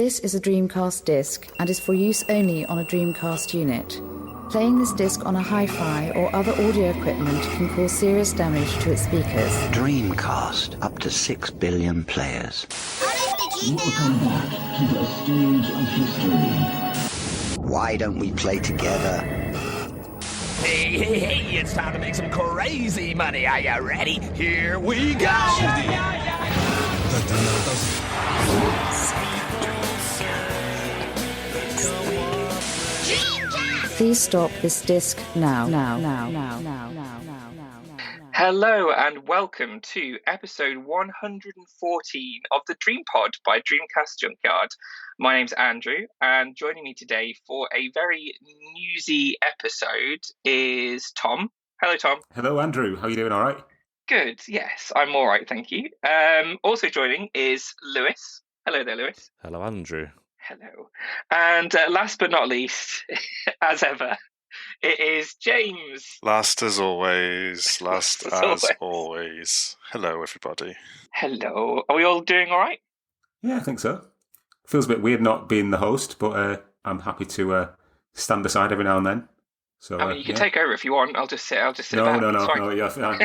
This is a Dreamcast disc and is for use only on a Dreamcast unit. Playing this disc on a hi-fi or other audio equipment can cause serious damage to its speakers. Dreamcast, up to 6 billion players. Welcome back to the stage of history. Why don't we play together? Hey, it's time to make some crazy money. Are you ready? Here we go! Please stop this disc now. Hello and welcome to episode 114 of the DreamPod by Dreamcast Junkyard. My name's Andrew, and joining me today for a very newsy episode is Tom. Hello, Tom. Hello, Andrew. How are you doing? All right? Good. Yes, I'm all right, thank you. Also joining is Lewis. Hello there, Lewis. Hello, Andrew. Hello. And last but not least, as ever, it is James. Last as always. Hello, everybody. Hello. Are we all doing all right? Yeah, I think so. Feels a bit weird not being the host, but I'm happy to stand aside every now and then. So I mean, you can take over if you want. I'll just sit No, back. No, you're fine.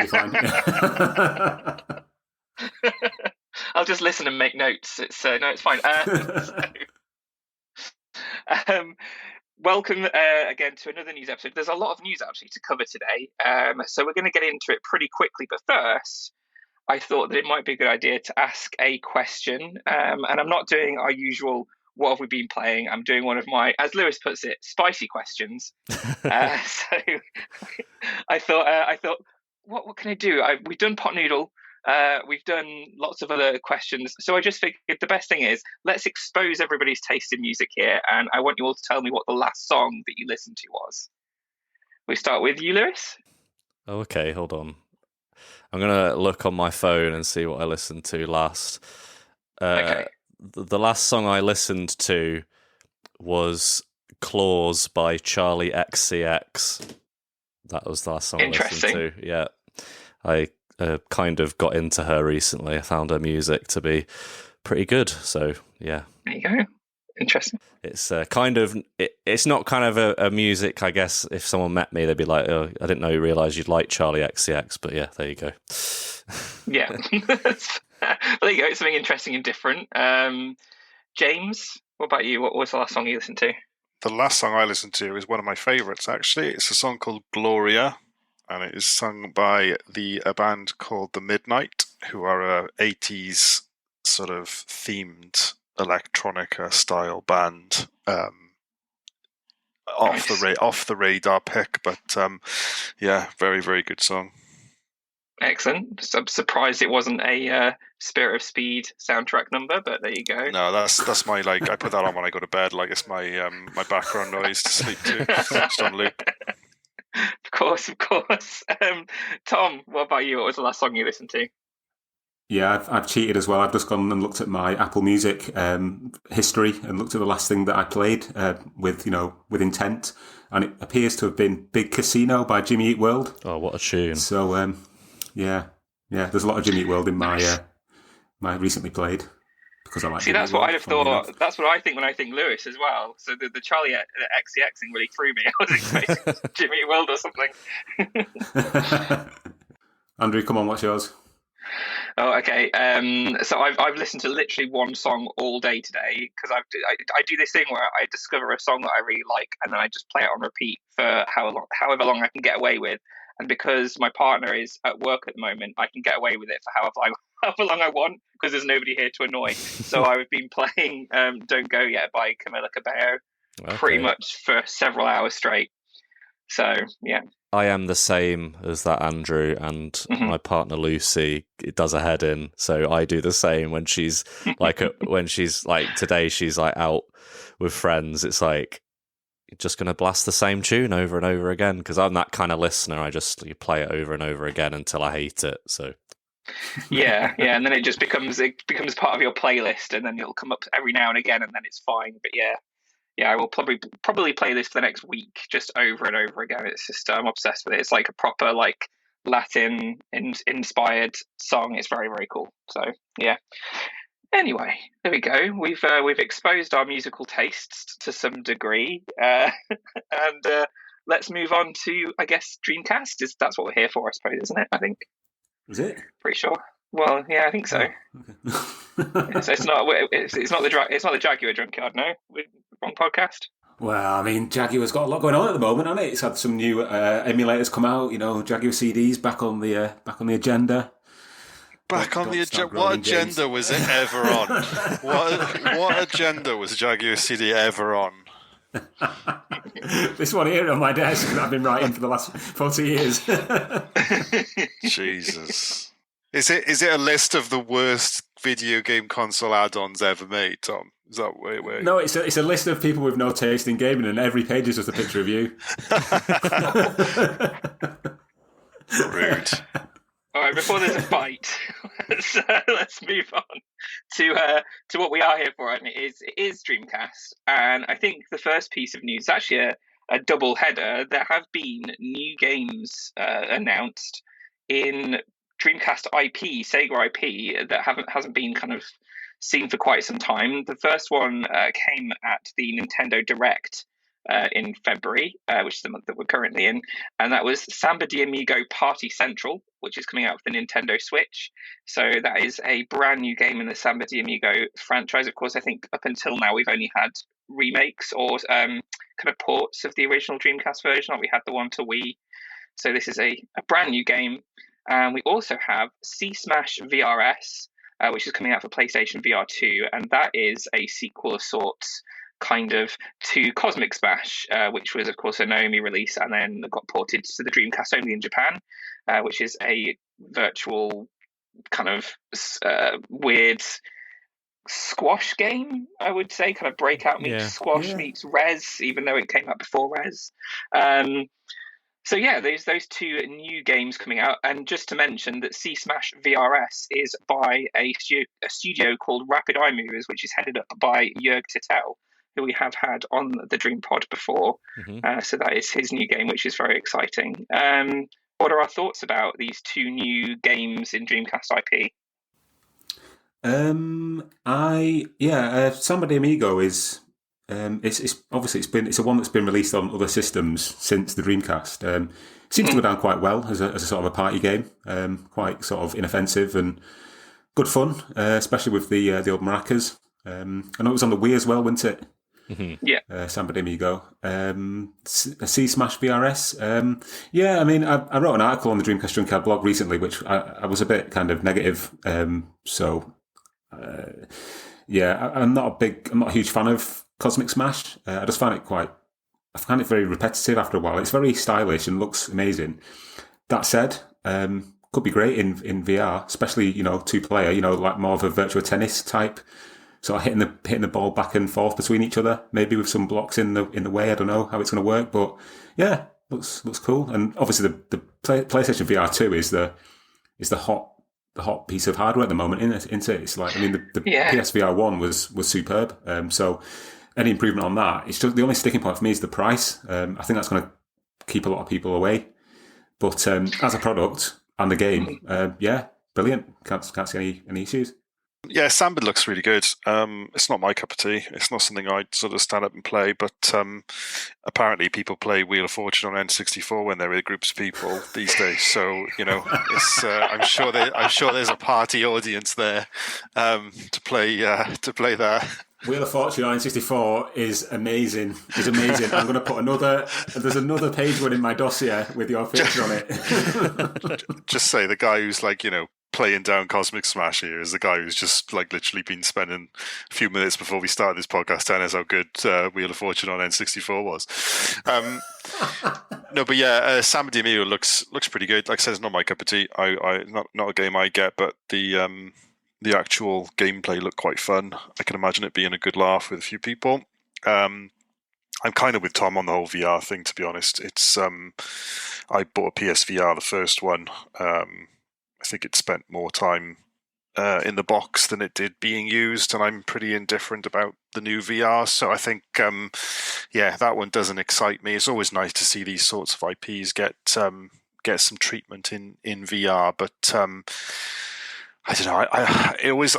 I'll just listen and make notes. It's fine. Welcome again to another news episode. There's a lot of news actually to cover today, so we're going to get into it pretty quickly. But first, I thought that it might be a good idea to ask a question, and I'm not doing our usual "What have we been playing?" I'm doing one of my, as Lewis puts it, spicy questions. So I thought, what can I do? We've done pot noodle. We've done lots of other questions. So I just figured the best thing is, let's expose everybody's taste in music here. And I want you all to tell me what the last song that you listened to was. We start with you, Lewis. Okay, hold on. I'm going to look on my phone and see what I listened to last. Okay. The last song I listened to was Claws by Charlie XCX. That was the last song I listened to. Yeah. I kind of got into her recently. I found her music to be pretty good. So, yeah. There you go. Interesting. It's it's not kind of a music, I guess, if someone met me, they'd be like, oh, I didn't realise you'd like Charlie XCX, but yeah, there you go. Yeah. Well, there you go. It's something interesting and different. James, what about you? What was the last song you listened to? The last song I listened to is one of my favourites, actually. It's a song called Gloria, and it is sung by a band called The Midnight, who are a 80s sort of themed electronica style band. Off the radar pick, but yeah, very, very good song. Excellent. So I'm surprised it wasn't a Spirit of Speed soundtrack number, but there you go. No, that's my, I put that on when I go to bed, it's my my background noise to sleep to, just on loop. Of course. Tom, what about you? What was the last song you listened to? Yeah, I've cheated as well. I've just gone and looked at my Apple Music history and looked at the last thing that I played with intent, and it appears to have been Big Casino by Jimmy Eat World. Oh, what a tune! So yeah, there's a lot of Jimmy Eat World in my my recently played, because I like. See, that's what I'd have thought. That's what I think when I think Lewis as well. So the Charlie XCX thing really threw me. I was expecting Jimmy Eat World or something. Andrew, come on, what's yours? Oh, okay. So I've listened to literally one song all day today, because I do this thing where I discover a song that I really like and then I just play it on repeat for however long I can get away with. And because my partner is at work at the moment, I can get away with it for however long I want, because there's nobody here to annoy. So I've been playing "Don't Go Yet" by Camila Cabello pretty much for several hours straight. So yeah. I am the same as that, Andrew, and my partner Lucy does a head in, so I do the same when she's today she's out with friends. It's like, you're just going to blast the same tune over and over again, because I'm that kind of listener. You play it over and over again until I hate it. So yeah, and then it becomes part of your playlist, and then it'll come up every now and again, and then it's fine. But yeah, I will probably play this for the next week, just over and over again. It's just, I'm obsessed with it. It's like a proper Latin inspired song. It's very, very cool. So yeah. Anyway, there we go. We've exposed our musical tastes to some degree, and let's move on to, I guess, Dreamcast. That's what we're here for, I suppose, isn't it? I think. Is it? Pretty sure. Well, yeah, I think so. Oh, okay. So it's not the Jaguar Junkyard, no? Wrong podcast. Well, I mean, Jaguar's got a lot going on at the moment, hasn't it? It's had some new emulators come out. Jaguar CDs back on the agenda. Back on the agenda. What agenda was it ever on? What agenda was Jaguar CD ever on? This one here on my desk that I've been writing for the last 40 years. Jesus. Is it a list of the worst video game console add-ons ever made, Tom? Is that wait? No, it's a list of people with no taste in gaming, and every page is just a picture of you. Rude. All right, before there's a fight, let's move on to what we are here for, and it is Dreamcast. And I think the first piece of news is actually a double header. There have been new games announced in Dreamcast IP, Sega IP, that hasn't been kind of seen for quite some time. The first one came at the Nintendo Direct in February, which is the month that we're currently in, and that was Samba de Amigo Party Central, which is coming out for the Nintendo Switch. So that is a brand new game in the Samba de Amigo franchise. Of course, I think up until now we've only had remakes or kind of ports of the original Dreamcast version. Like we had the one to Wii. So this is a brand new game. And we also have C Smash VRS, which is coming out for PlayStation VR 2, and that is a sequel of sorts, kind of, to Cosmic Smash, which was, of course, a Naomi release and then got ported to the Dreamcast only in Japan, which is a virtual kind of weird squash game, I would say, kind of Breakout meets squash meets Rez, even though it came out before Rez. So yeah, there's those two new games coming out, and just to mention that C Smash VRS is by a studio called Rapid Eye Movers, which is headed up by Jörg Tittel, who we have had on the DreamPod before. Mm-hmm. So that is his new game, which is very exciting. What are our thoughts about these two new games in Dreamcast IP? Samba de Amigo is. It's a one that's been released on other systems since the Dreamcast. Seems to go down quite well as a sort of a party game. Quite sort of inoffensive and good fun, especially with the old maracas. I know it was on the Wii as well, wasn't it? Mm-hmm. Yeah. Samba de Amigo. C Smash VRS. I mean, I wrote an article on the Dreamcast Junkyard blog recently, which I was a bit kind of negative. I'm not a huge fan of Cosmic Smash. I just find it very repetitive after a while. It's very stylish and looks amazing. That said, could be great in VR, especially, 2-player, like more of a virtual tennis type, sort of hitting the ball back and forth between each other, maybe with some blocks in the way. I don't know how it's going to work, but yeah, looks cool. And obviously the PlayStation VR 2 is the hot piece of hardware at the moment, isn't it? It's like, I mean, the PSVR 1 was superb. So any improvement on that, it's just the only sticking point for me is the price. I think that's going to keep a lot of people away. But as a product and the game, brilliant. Can't see any issues. Yeah, Samba looks really good. It's not my cup of tea. It's not something I'd sort of stand up and play, but apparently people play Wheel of Fortune on N64 when they're with groups of people these days. So, it's I'm sure there's a party audience there to play that. Wheel of Fortune on N64 is amazing. I'm going to put there's another page one in my dossier with your picture on it. Just say the guy who's like, playing down Cosmic Smash here is the guy who's just like literally been spending a few minutes before we started this podcast telling us how good Wheel of Fortune on N64 was. Samba de Amigo looks pretty good. Like I said, it's not my cup of tea. Not a game I get, but the actual gameplay looked quite fun. I can imagine it being a good laugh with a few people. I'm kind of with Tom on the whole VR thing, to be honest. It's I bought a PSVR, the first one. I think it spent more time in the box than it did being used, and I'm pretty indifferent about the new VR. So I think, that one doesn't excite me. It's always nice to see these sorts of IPs get some treatment in VR, but I don't know.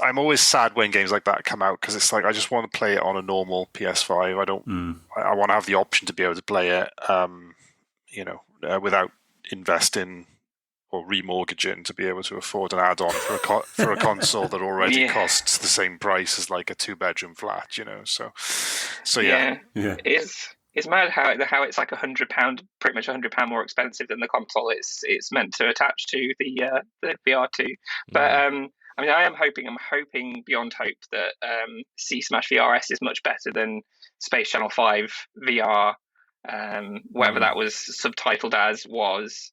I'm always sad when games like that come out because it's like I just want to play it on a normal PS5. I don't. I want to have the option to be able to play it, without investing or remortgaging to be able to afford an add-on for a console that already costs the same price as like a 2-bedroom flat. So yeah. It's mad how it's like £100, pretty much £100 more expensive than the console it's meant to attach to the VR2. But I am hoping beyond hope that C Smash VRS is much better than Space Channel 5 VR, whatever that was subtitled as was.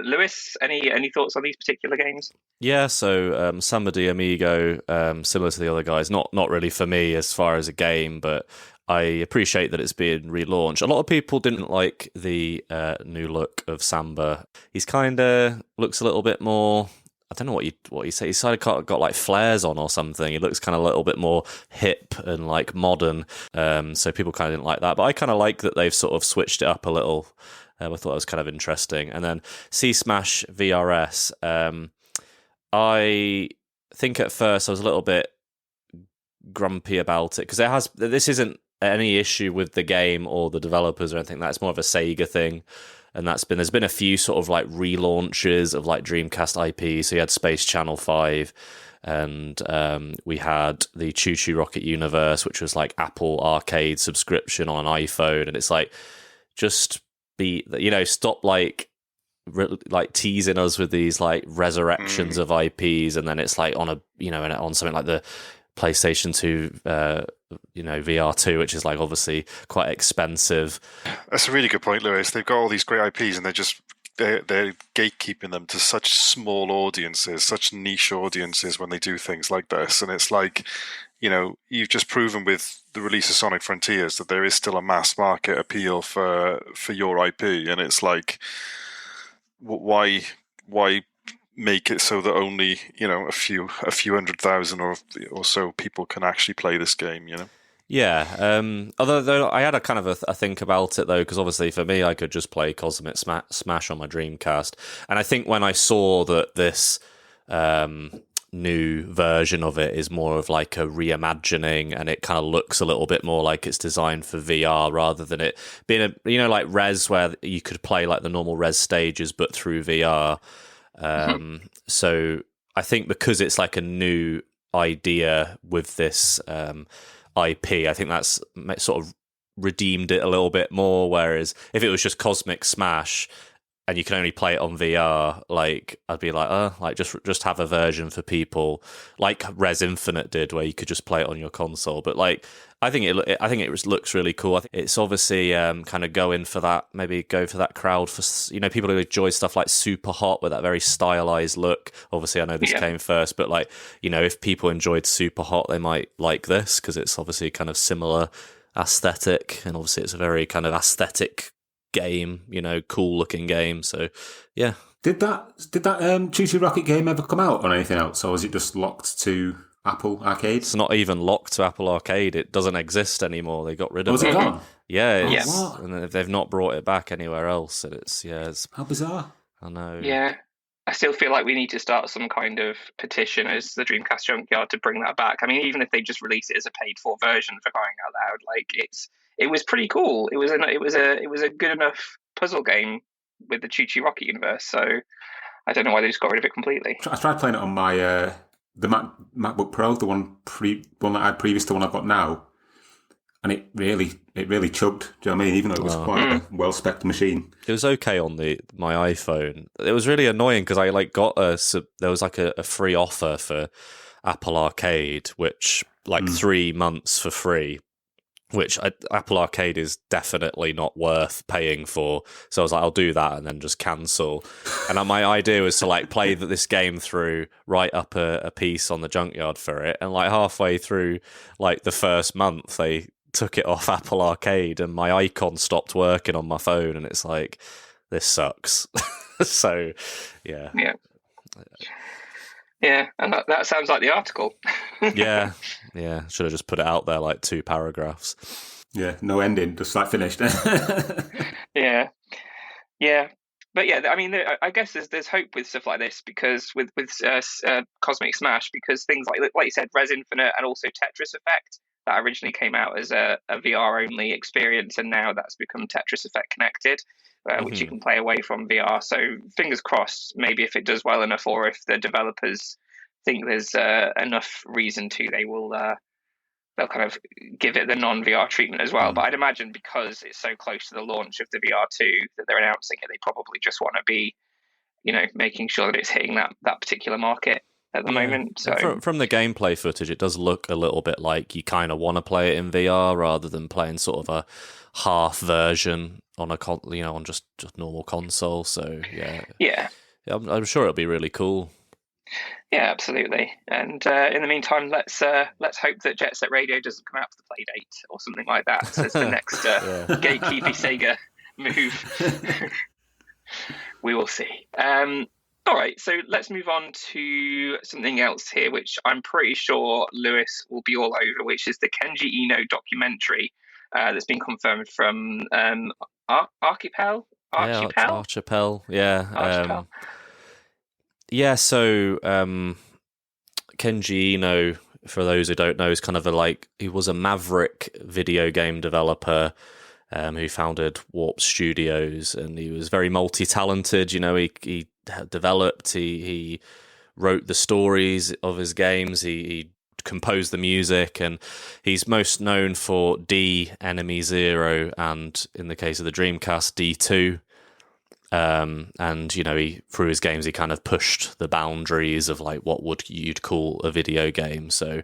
Lewis, any thoughts on these particular games? Yeah, so Samba de Amigo, similar to the other guys, not really for me as far as a game, but I appreciate that it's being relaunched. A lot of people didn't like the new look of Samba. He's kind of looks a little bit more, I don't know what you say. He's kind of got like flares on or something. He looks kind of a little bit more hip and like modern. So people kind of didn't like that. But I kind of like that they've sort of switched it up a little. I thought that was kind of interesting. And then C Smash VRS. I think at first I was a little bit grumpy about it because this isn't any issue with the game or the developers or anything. That's more of a Sega thing. And there's been a few sort of like relaunches of like Dreamcast IP. So you had Space Channel 5 and we had the Choo Choo Rocket Universe, which was like Apple Arcade subscription on an iPhone. And it's like, just stop like teasing us with these like resurrections of IPs. And then it's like on on something like the PlayStation 2, VR2, which is like obviously quite expensive. That's a really good point, Lewis. They've got all these great IPs, and they're gatekeeping them to such small audiences, such niche audiences when they do things like this. And it's like, you've just proven with the release of Sonic Frontiers that there is still a mass market appeal for your IP, and it's like, why make it so that only a few 100,000 or so people can actually play this game? Yeah. Although I had a kind of a think about it though, because obviously for me I could just play Cosmic Smash on my Dreamcast, and I think when I saw that this new version of it is more of like a reimagining, and it kind of looks a little bit more like it's designed for VR rather than it being like Res, where you could play like the normal Res stages but through VR. So I think because it's like a new idea with this IP, I think that's sort of redeemed it a little bit more. Whereas if it was just Cosmic Smash and you can only play it on VR, like I'd be like, just have a version for people like Res Infinite did, where you could just play it on your console. But like, I think it looks really cool. I think it's obviously kind of go for that crowd for people who enjoy stuff like Super Hot with that very stylized look. Obviously, I know this came first, but like if people enjoyed Super Hot, they might like this because it's obviously kind of similar aesthetic, and obviously it's a very kind of aesthetic game, cool looking game. So yeah. Did that Choo Choo Rocket game ever come out on anything else, or was it just locked to Apple Arcade? It's not even locked to Apple Arcade. It doesn't exist anymore. They got rid of it. Was it gone? Yeah. What? And they've not brought it back anywhere else. And it's how bizarre. I know. Yeah. I still feel like we need to start some kind of petition as the Dreamcast Junkyard to bring that back. I mean, even if they just release it as a paid-for version, for crying out loud, like it was pretty cool. It was a good enough puzzle game with the Choo Choo Rocket universe. So I don't know why they just got rid of it completely. I tried playing it on my the MacBook Pro, the one that I had previous to the one I've got now, and it really chugged. Do you know what I mean? Even though it was quite a well-spec'd machine. It was okay on my iPhone. It was really annoying because I got there was like a free offer for Apple Arcade, which 3 months for free, which Apple Arcade is definitely not worth paying for. So I was like, I'll do that and then just cancel. And my idea was to like play this game through, write up a piece on the Junkyard for it, and like halfway through like the first month they took it off Apple Arcade and my icon stopped working on my phone, and it's like, this sucks. So yeah. Yeah, and that sounds like the article. Yeah. Should have just put it out there like 2 paragraphs. Yeah, no ending, just like finished. Yeah. But yeah, I mean, I guess there's hope with stuff like this, because with Cosmic Smash, because things like you said, Res Infinite and also Tetris Effect, that originally came out as a VR only experience, and now that's become Tetris Effect Connected, which you can play away from VR. So fingers crossed, maybe if it does well enough, or if the developers think there's enough reason to, they'll kind of give it the non-VR treatment as well. But I'd imagine because it's so close to the launch of the VR2 that they're announcing it, they probably just want to be, making sure that it's hitting that particular market at the moment. So from the gameplay footage, it does look a little bit like you kind of want to play it in VR rather than playing sort of a half version on on just normal console. So yeah, I'm sure it'll be really cool. Yeah, absolutely. And in the meantime, let's hope that Jet Set Radio doesn't come out for the Playdate or something like that as the next gatekeepy Sega move. We will see. All right, so let's move on to something else here, which I'm pretty sure Lewis will be all over, which is the Kenji Eno documentary that's been confirmed from Archipel. Archipel. Yeah. Archipel. So Kenji Eno, for those who don't know, is kind of he was a maverick video game developer who founded Warp Studios, and he was very multi-talented. He developed, he wrote the stories of his games, he composed the music, and he's most known for D, Enemy Zero, and in the case of the Dreamcast, D2. And he, through his games, he kind of pushed the boundaries of what you'd call a video game. So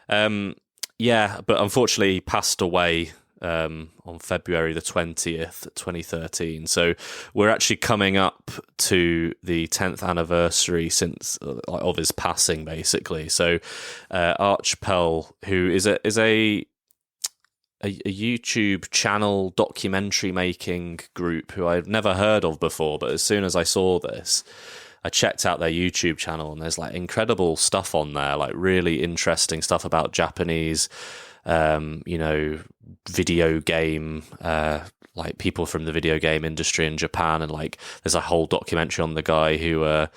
but unfortunately he passed away on February the 20th, 2013. So we're actually coming up to the 10th anniversary since of his passing, basically. So Archipel, who is a YouTube channel documentary making group who I've never heard of before, but as soon as I saw this, I checked out their YouTube channel, and there's incredible stuff on there, really interesting stuff about Japanese, video game, people from the video game industry in Japan, and there's a whole documentary on the guy who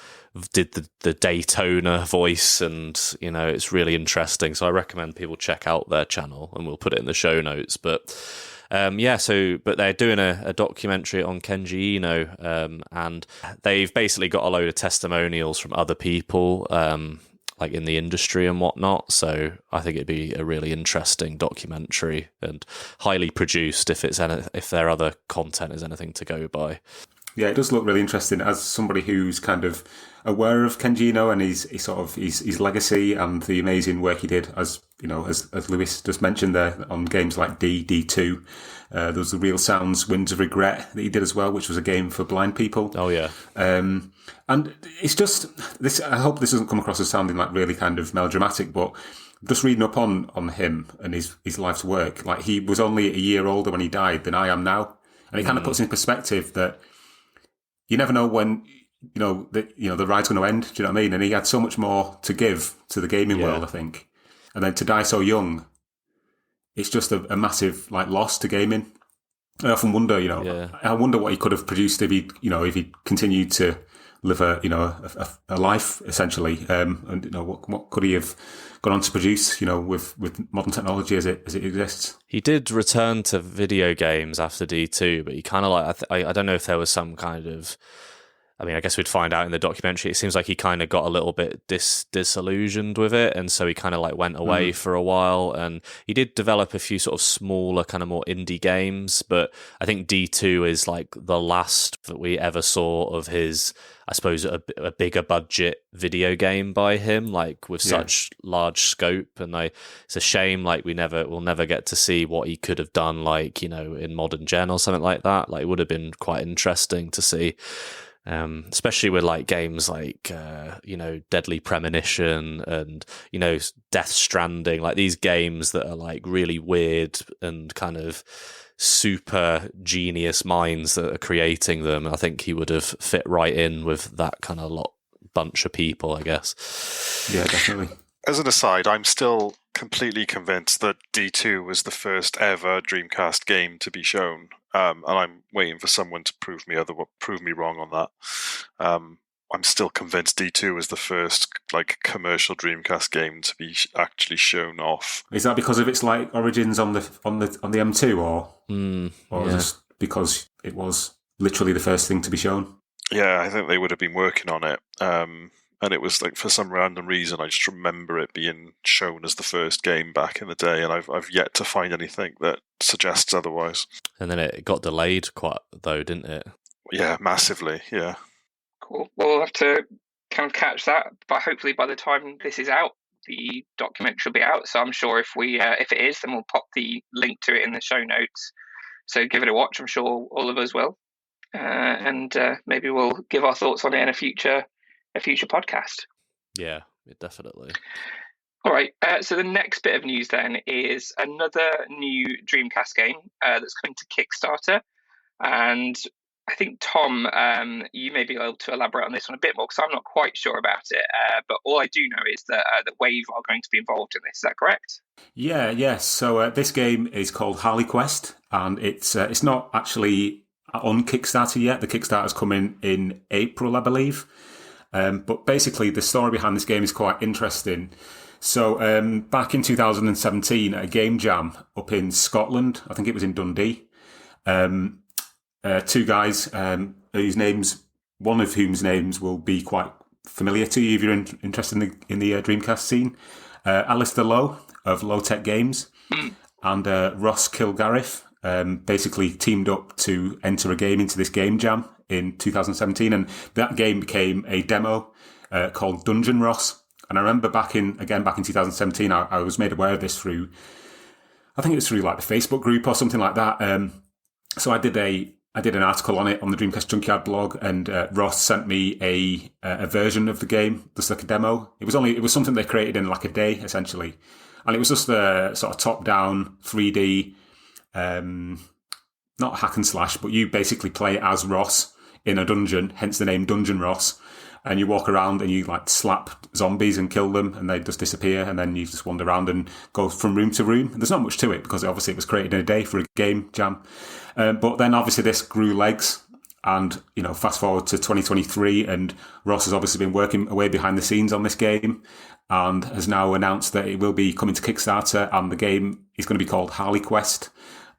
did the Daytona voice, and it's really interesting. So I recommend people check out their channel, and we'll put it in the show notes. But but they're doing a documentary on Kenji Eno, and they've basically got a load of testimonials from other people in the industry and whatnot. So I think it'd be a really interesting documentary, and highly produced if their other content is anything to go by. Yeah, it does look really interesting. As somebody who's kind of aware of Kenji Eno and his legacy and the amazing work he did, as Lewis just mentioned there, on games like D2. There was the Real Sounds Winds of Regret that he did as well, which was a game for blind people. Oh yeah. And it's just this. I hope this doesn't come across as sounding really kind of melodramatic, but just reading up on him and his life's work, he was only a year older when he died than I am now, and it kind of puts in perspective that you never know when the ride's going to end. Do you know what I mean? And he had so much more to give to the gaming world, I think, and then to die so young, it's just a massive loss to gaming. I often wonder, I wonder what he could have produced if he continued to live a life essentially, and what could he have gone on to produce, with modern technology as it exists. He did return to video games after D2, but he kind of I don't know if there was some kind of, I guess we'd find out in the documentary. It seems like he kind of got a little bit disillusioned with it, and so he kind of went away for a while. And he did develop a few sort of smaller, kind of more indie games, but I think D2 is the last that we ever saw of his, I suppose, a bigger budget video game by him, with such large scope. And it's a shame, we'll never get to see what he could have done, in modern gen or something like that. It would have been quite interesting to see. Especially with games Deadly Premonition and Death Stranding, these games that are really weird and kind of super genius minds that are creating them. I think he would have fit right in with that kind of bunch of people, I guess. Yeah, definitely. As an aside, I'm still completely convinced that D2 was the first ever Dreamcast game to be shown. and I'm waiting for someone to prove me wrong on that. I'm still convinced D2 is the first like commercial Dreamcast game to be actually shown off. Is that because of its like origins on the M2, or just because it was literally the first thing to be shown? Yeah, I think they would have been working on it. And it was like, for some random reason, I just remember it being shown as the first game back in the day, and I've yet to find anything that suggests otherwise. And then it got delayed quite, though, didn't it? Yeah, massively, yeah. Cool. We'll have to kind of catch that, but hopefully by the time this is out, the documentary will be out. So I'm sure if it is, then we'll pop the link to it in the show notes. So give it a watch. I'm sure all of us will, and maybe we'll give our thoughts on it in a future podcast. Yeah, definitely. All right. So the next bit of news then is another new Dreamcast game that's coming to Kickstarter, and I think, Tom, you may be able to elaborate on this one a bit more because I'm not quite sure about it. But all I do know is that Wave are going to be involved in this. Is that correct? Yes. So this game is called Harley Quest, and it's not actually on Kickstarter yet. The Kickstarter's coming in April, I believe. But basically, the story behind this game is quite interesting. So back in 2017, at a game jam up in Scotland, I think it was in Dundee, two guys, one of whose names will be quite familiar to you if you're interested in the Dreamcast scene. Alistair Lowe of Low Tech Games and Ross Kilgarriff basically teamed up to enter a game into this game jam in 2017, and that game became a demo called Dungeon Ross. And I remember back in 2017, I was made aware of this through, I think it was through like the Facebook group or something like that. So I did an article on it on the Dreamcast Junkyard blog, and Ross sent me a version of the game, just like a demo. It was something they created in like a day, essentially. And it was just a sort of top-down 3D, not hack and slash, but you basically play as Ross in a dungeon, hence the name Dungeon Ross. And you walk around and you like slap zombies and kill them, and they just disappear. And then you just wander around and go from room to room. There's not much to it because obviously it was created in a day for a game jam. But then obviously this grew legs, and fast forward to 2023, and Ross has obviously been working away behind the scenes on this game, and has now announced that it will be coming to Kickstarter, and the game is going to be called Harley Quest.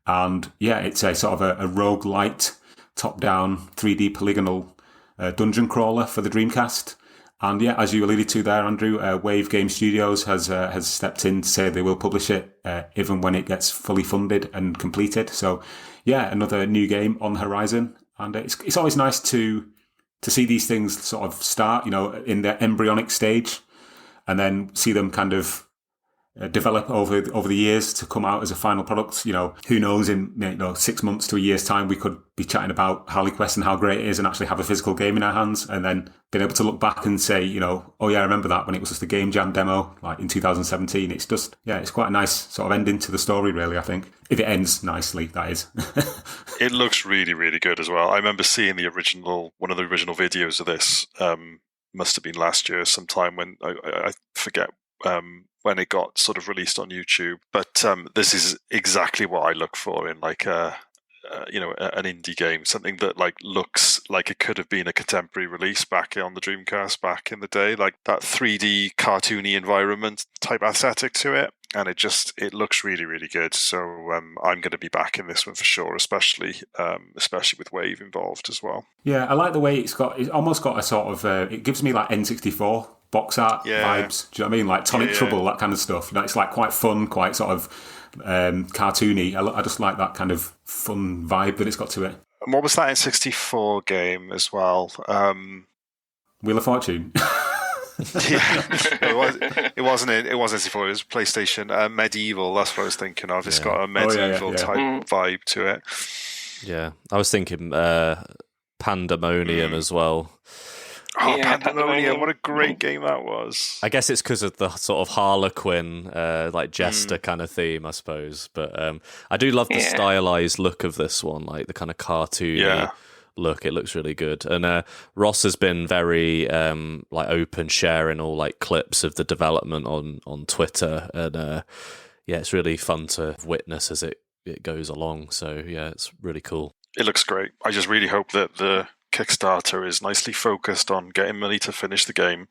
And yeah, it's a sort of a roguelite, top-down, 3D polygonal dungeon crawler for the Dreamcast. And yeah, as you alluded to there, Andrew, Wave Game Studios has stepped in to say they will publish it even when it gets fully funded and completed. So yeah, another new game on the horizon. And it's always nice to see these things sort of start, in their embryonic stage, and then see them kind of develop over the years to come out as a final product. Who knows, in 6 months to a year's time, we could be chatting about Harley Quest and how great it is, and actually have a physical game in our hands, and then being able to look back and say, oh yeah, I remember that when it was just a game jam demo, like in 2017. It's just, yeah, it's quite a nice sort of ending to the story, really, I think. If it ends nicely, that is. It looks really, really good as well. I remember seeing one of the original videos of this, must have been last year sometime, when I forget when it got sort of released on YouTube. But this is exactly what I look for in like an indie game, something that like looks like it could have been a contemporary release back on the Dreamcast back in the day, like that 3D cartoony environment type aesthetic to it. And it looks really, really good. So I'm going to be back in this one for sure, especially with Wave involved as well. Yeah, I like the way it's almost got a sort of, it gives me like N64 box art vibes. Do you know what I mean? Like Tonic Trouble, that kind of stuff. It's like quite fun, quite sort of cartoony. I just like that kind of fun vibe that it's got to it. And what was that N64 game as well? Wheel of Fortune. It wasn't N64. It was PlayStation. Medieval. That's what I was thinking of. It's got a medieval type vibe to it. Yeah, I was thinking Pandemonium as well. Oh, yeah, Pandemonium! What a great game that was. I guess it's because of the sort of Harlequin, like jester kind of theme, I suppose. But I do love the stylized look of this one, like the kind of cartoony look. It looks really good. And Ross has been very like open, sharing all like clips of the development on Twitter. And it's really fun to witness as it it goes along. So yeah, it's really cool. It looks great. I just really hope that the Kickstarter is nicely focused on getting money to finish the game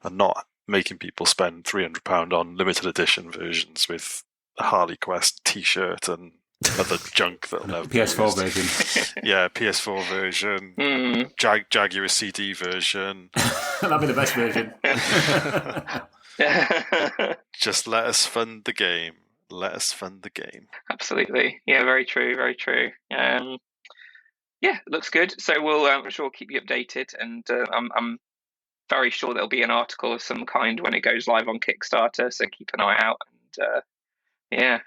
and not making people spend £300 on limited edition versions with a Harley Quest t-shirt and other junk that'll never be PS4 used. version. Yeah, PS4 version, Jaguar CD version. That'd be the best version. Just let us fund the game. Let us fund the game. Absolutely. Yeah, very true, very true. Yeah, looks good. So I'm sure we'll keep you updated, and I'm very sure there'll be an article of some kind when it goes live on Kickstarter, so keep an eye out,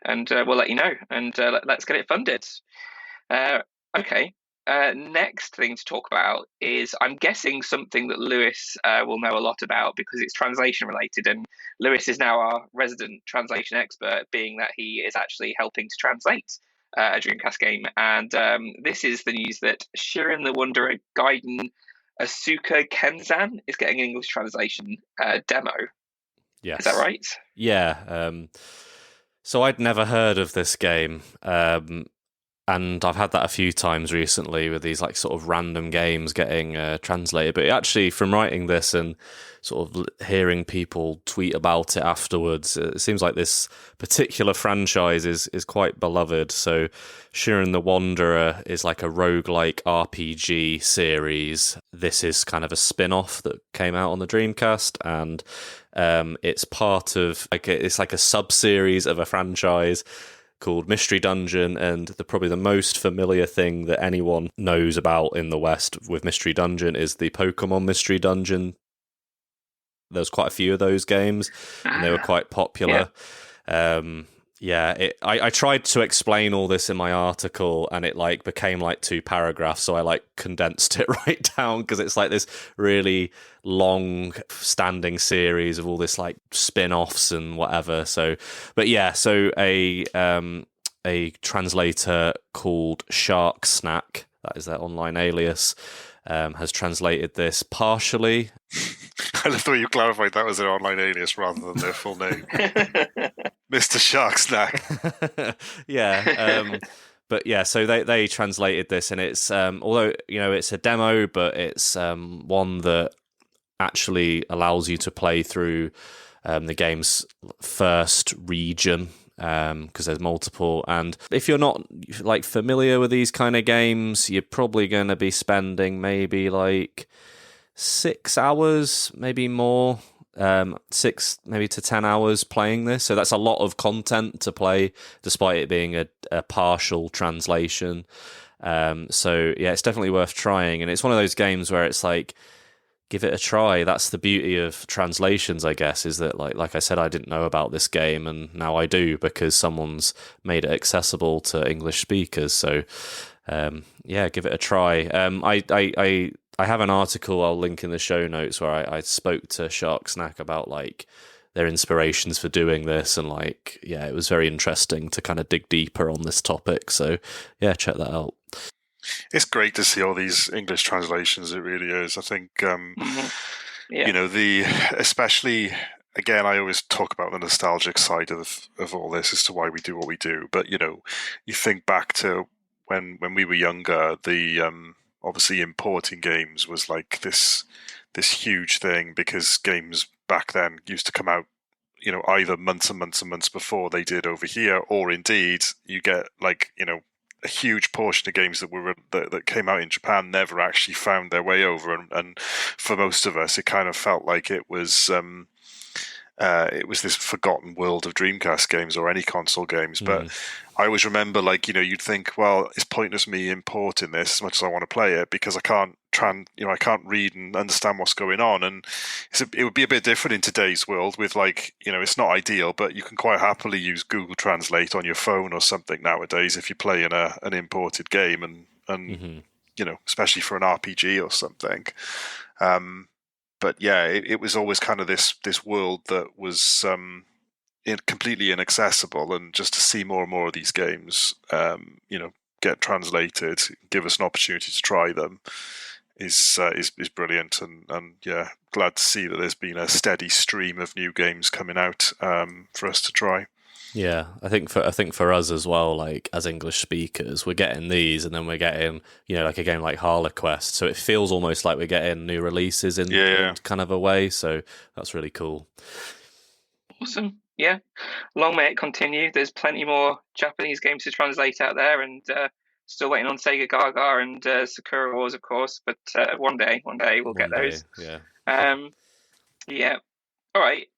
and we'll let you know, and let's get it funded. Okay. Next thing to talk about is, I'm guessing, something that Lewis will know a lot about because it's translation related, and Lewis is now our resident translation expert, being that he is actually helping to translate a Dreamcast game. And this is the news that Shiren the Wanderer Gaiden Asuka Kenzan is getting an English translation demo. Yes. Is that right? Yeah. So I'd never heard of this game. And I've had that a few times recently with these like sort of random games getting translated. But actually, from writing this and sort of hearing people tweet about it afterwards, it seems like this particular franchise is quite beloved. So Shiren the Wanderer is like a roguelike RPG series. This is kind of a spin-off that came out on the Dreamcast, and it's part of it's like a sub-series of a franchise called Mystery Dungeon, and probably the most familiar thing that anyone knows about in the West with Mystery Dungeon is the Pokemon Mystery Dungeon. There's quite a few of those games, and they were quite popular. I tried to explain all this in my article, and it like became like 2 paragraphs, so I like condensed it right down because it's like this really long standing series of all this like spin-offs and whatever. So a translator called Shark Snack, that is their online alias, has translated this partially. I love the way you clarified that was their online alias rather than their full name. Mr. Shark Snack. But yeah, so they translated this, and it's although it's a demo, but it's one that actually allows you to play through the game's first region, because there's multiple. And if you're not like familiar with these kind of games, you're probably going to be spending maybe like 6 hours, maybe more, 6 maybe to 10 hours playing this. So that's a lot of content to play, despite it being a partial translation. So yeah, it's definitely worth trying. And it's one of those games where it's like, give it a try. That's the beauty of translations, I guess, is that like I said, I didn't know about this game, and now I do because someone's made it accessible to English speakers. So give it a try. I have an article I'll link in the show notes where I spoke to Shark Snack about like their inspirations for doing this, and it was very interesting to kind of dig deeper on this topic. So yeah, check that out. It's great to see all these English translations. It really is. I think, especially, again, I always talk about the nostalgic side of all this as to why we do what we do. But, you think back to when we were younger, the obviously importing games was like this huge thing, because games back then used to come out, either months and months and months before they did over here, or indeed you get a huge portion of games that came out in Japan never actually found their way over, and for most of us, it kind of felt like it was this forgotten world of Dreamcast games or any console games. But I always remember, you'd think, well, it's pointless me importing this as much as I want to play it, because I can't I can't read and understand what's going on. And it would be a bit different in today's world with it's not ideal, but you can quite happily use Google Translate on your phone or something nowadays if you're playing an imported game, and especially for an RPG or something. But yeah, it was always kind of this world that was completely inaccessible, and just to see more and more of these games, get translated, give us an opportunity to try them, is brilliant, and yeah, glad to see that there's been a steady stream of new games coming out for us to try. Yeah, I think for us as well, like as English speakers, we're getting these, and then we're getting, like a game like HarleQuest, so it feels almost like we're getting new releases in kind of a way. So that's really cool. Awesome. Yeah, long may it continue. There's plenty more Japanese games to translate out there, and still waiting on Sega Gaga and Sakura Wars, of course. But one day we'll get those. Yeah. Yeah. All right.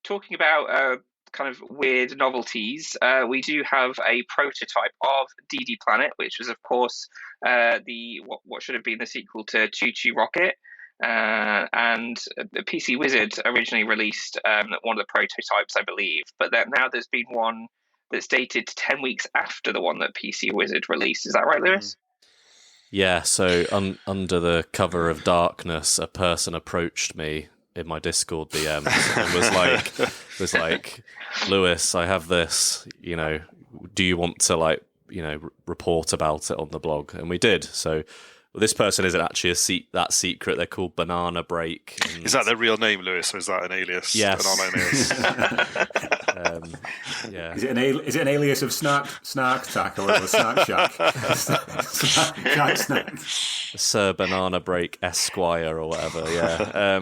Talking about kind of weird novelties, we do have a prototype of DD Planet, which was, of course, the what should have been the sequel to Choo Choo Rocket. And the PC Wizard originally released one of the prototypes, I believe, but now there's been one that's dated 10 weeks after the one that PC Wizard released. Is that right, Lewis? Yeah, so under the cover of darkness, a person approached me in my Discord DMs and was like, Lewis, I have this, do you want to report about it on the blog? And we did. So this person isn't actually that secret. They're called Banana Break. Is that their real name, Lewis, or is that an alias? Yes. Yeah. Is it an alias of Snark Tack or Snark Shack? Snack. Sir Banana Break Esquire or whatever. Yeah.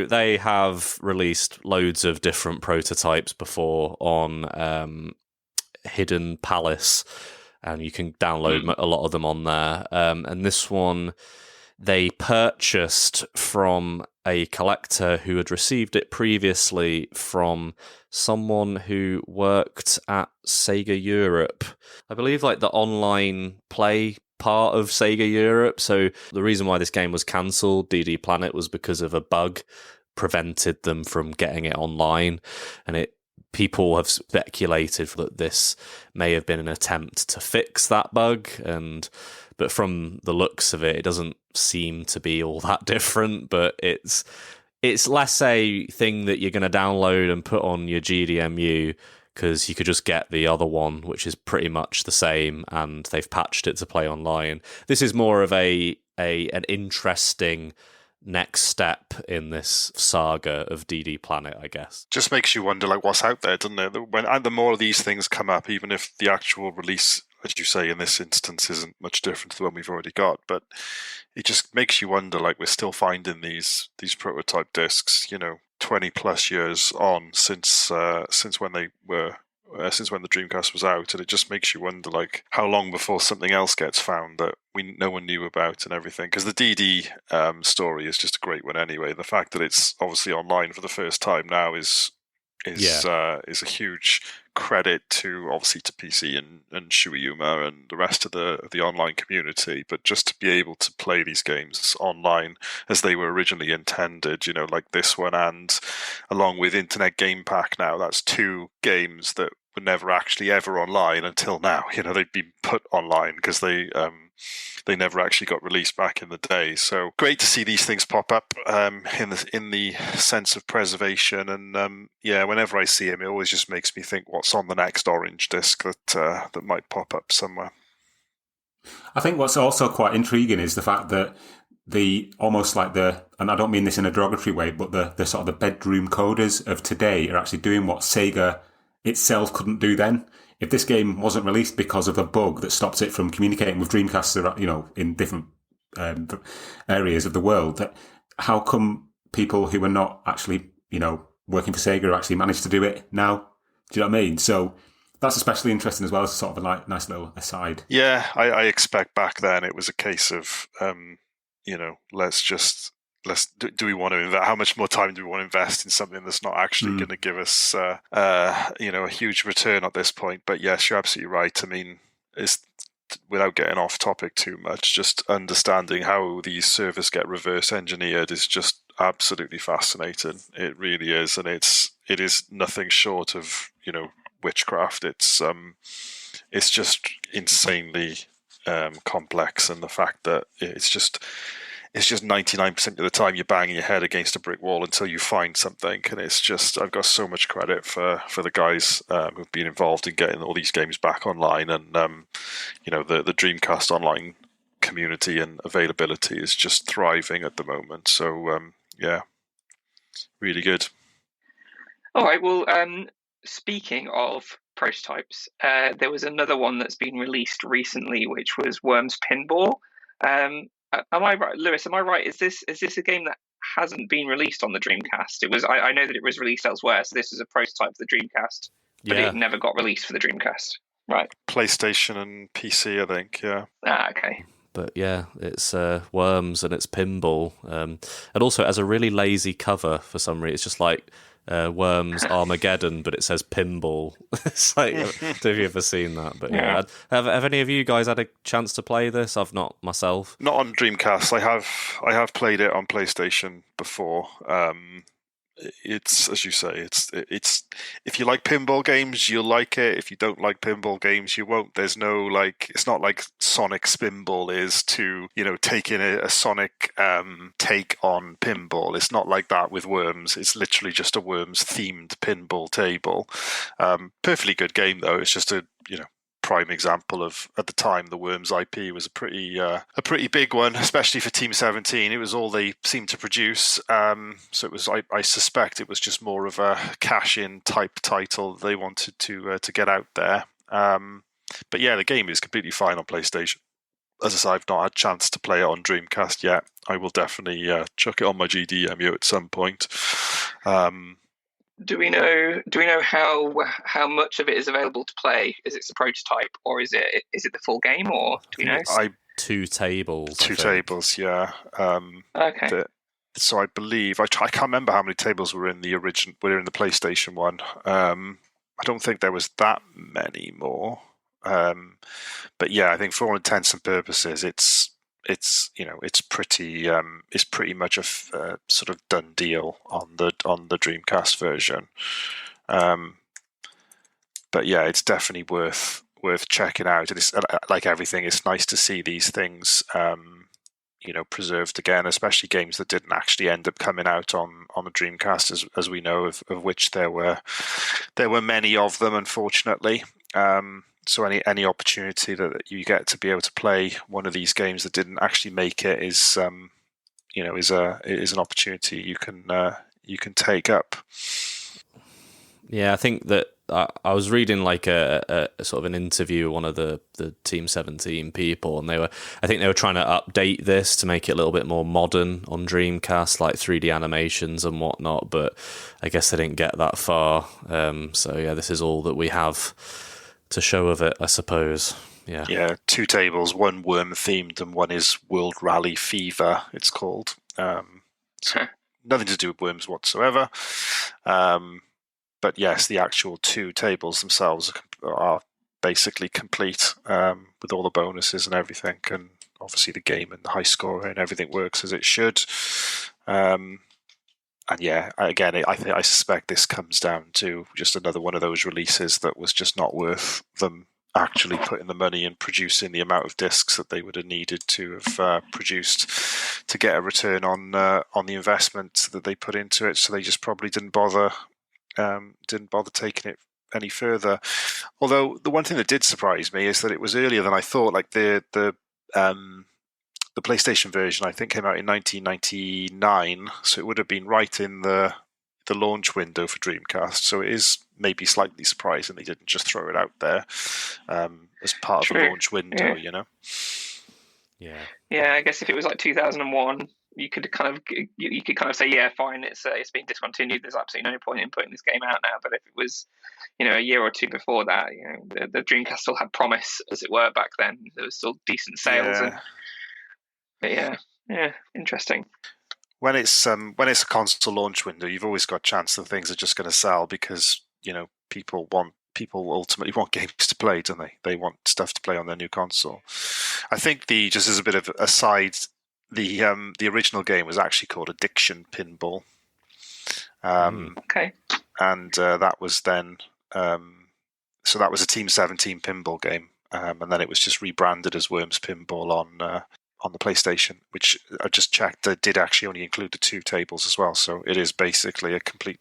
They have released loads of different prototypes before on Hidden Palace. And you can download a lot of them on there. And this one, they purchased from a collector who had received it previously from someone who worked at Sega Europe. I believe like the online play part of Sega Europe. So the reason why this game was cancelled, DD Planet, was because of a bug prevented them from getting it online. And people have speculated that this may have been an attempt to fix that bug, but from the looks of it doesn't seem to be all that different. But it's less a thing that you're going to download and put on your GDMU, because you could just get the other one, which is pretty much the same, and they've patched it to play online. This is more of an interesting next step in this saga of DD Planet, I guess. Just makes you wonder, what's out there, doesn't it? And the more of these things come up, even if the actual release, as you say, in this instance, isn't much different to the one we've already got, but it just makes you wonder, we're still finding these prototype discs, 20 plus years on since when they were. Since when the Dreamcast was out, and it just makes you wonder, how long before something else gets found that no one knew about and everything. Because the DD story is just a great one anyway. The fact that it's obviously online for the first time now is a huge credit to PC and Shueiyuma and the rest of the online community. But just to be able to play these games online as they were originally intended, like this one, and along with Internet Game Pack now, that's two games that were never actually ever online until now. They'd been put online because they never actually got released back in the day. So great to see these things pop up in the sense of preservation. And whenever I see them, it always just makes me think, what's on the next orange disc that might pop up somewhere. I think what's also quite intriguing is the fact that and I don't mean this in a derogatory way, but the sort of the bedroom coders of today are actually doing what Sega itself couldn't do then. If this game wasn't released because of a bug that stopped it from communicating with Dreamcast, in different areas of the world, how come people who are not actually, working for Sega actually managed to do it now? Do you know what I mean? So that's especially interesting as well as sort of a nice little aside. Yeah, I expect back then it was a case of, do we want to invest? How much more time do we want to invest in something that's not actually going to give us, a huge return at this point? But yes, you're absolutely right. I mean, without getting off topic too much, just understanding how these servers get reverse engineered is just absolutely fascinating. It really is, and it is nothing short of witchcraft. It's just insanely complex, and the fact that it's just 99% of the time you're banging your head against a brick wall until you find something. And it's just, I've got so much credit for the guys who've been involved in getting all these games back online. And, the Dreamcast online community and availability is just thriving at the moment. So, really good. All right, well, speaking of prototypes, there was another one that's been released recently, which was Worms Pinball. Am I right, Lewis? Am I right? Is this a game that hasn't been released on the Dreamcast? It was. I know that it was released elsewhere, so this is a prototype for the Dreamcast, but it never got released for the Dreamcast. Right. PlayStation and PC, I think. Yeah. Okay. But yeah, it's Worms and it's pinball, and also it has a really lazy cover for some reason. It's just like Worms Armageddon, but it says pinball. It's like, have you ever seen that? But yeah, have any of you guys had a chance to play this? I've not myself. Not on Dreamcast. I have played it on PlayStation before. It's, as you say, it's if you like pinball games, you'll like it. If you don't like pinball games, you won't. There's no, like, it's not like Sonic Spinball is to, taking a Sonic take on pinball. It's not like that with Worms. It's literally just a Worms themed pinball table. Perfectly good game though. It's just a prime example of, at the time, the Worms IP was a pretty big one, especially for Team 17. It was all they seemed to produce, so it was. I suspect it was just more of a cash-in type title they wanted to get out there. But yeah, the game is completely fine on PlayStation. As I say, I've not had a chance to play it on Dreamcast yet. I will definitely chuck it on my GDEMU at some point. Do we know how much of it is available to play? Is it a prototype, or is it the full game, or do we know? Two tables. Two tables, yeah. Okay. So I believe I can't remember how many tables were in the PlayStation one. I don't think there was that many more. But yeah, I think for all intents and purposes, it's pretty much a sort of done deal on the Dreamcast version. But yeah, it's definitely worth checking out. And it's like everything, it's nice to see these things preserved again, especially games that didn't actually end up coming out on the Dreamcast, as we know, of which there were many of them, unfortunately. So any opportunity that you get to be able to play one of these games that didn't actually make it is an opportunity you can take up. Yeah, I think that I was reading like a sort of an interview with one of the Team 17 people, and I think they were trying to update this to make it a little bit more modern on Dreamcast, like 3D animations and whatnot. But I guess they didn't get that far. So yeah, this is all that we have to show of it, I suppose. Yeah, two tables, one worm themed and one is World Rally Fever, it's called. So nothing to do with worms whatsoever. But yes, the actual two tables themselves are basically complete, with all the bonuses and everything, and obviously the game and the high score and everything works as it should. And yeah, again, I suspect this comes down to just another one of those releases that was just not worth them actually putting the money and producing the amount of discs that they would have needed to have produced to get a return on the investment that they put into it. So they just probably didn't bother taking it any further. Although the one thing that did surprise me is that it was earlier than I thought. Like the PlayStation version, I think, came out in 1999, so it would have been right in the launch window for Dreamcast. So it is maybe slightly surprising they didn't just throw it out there as part of the launch window. Yeah. Yeah, I guess if it was like 2001, you could kind of say, yeah, fine, it's been discontinued. There's absolutely no point in putting this game out now. But if it was, a year or two before that, the Dreamcast still had promise, as it were, back then. There was still decent sales. Yeah. But yeah, interesting. When it's a console launch window, you've always got a chance that things are just going to sell because people ultimately want games to play, don't they? They want stuff to play on their new console. I think just as a bit of a side, the original game was actually called Addiction Pinball. Okay. And that was then so that was a Team 17 pinball game, and then it was just rebranded as Worms Pinball on the PlayStation, which I just checked, did actually only include the two tables as well. So it is basically a complete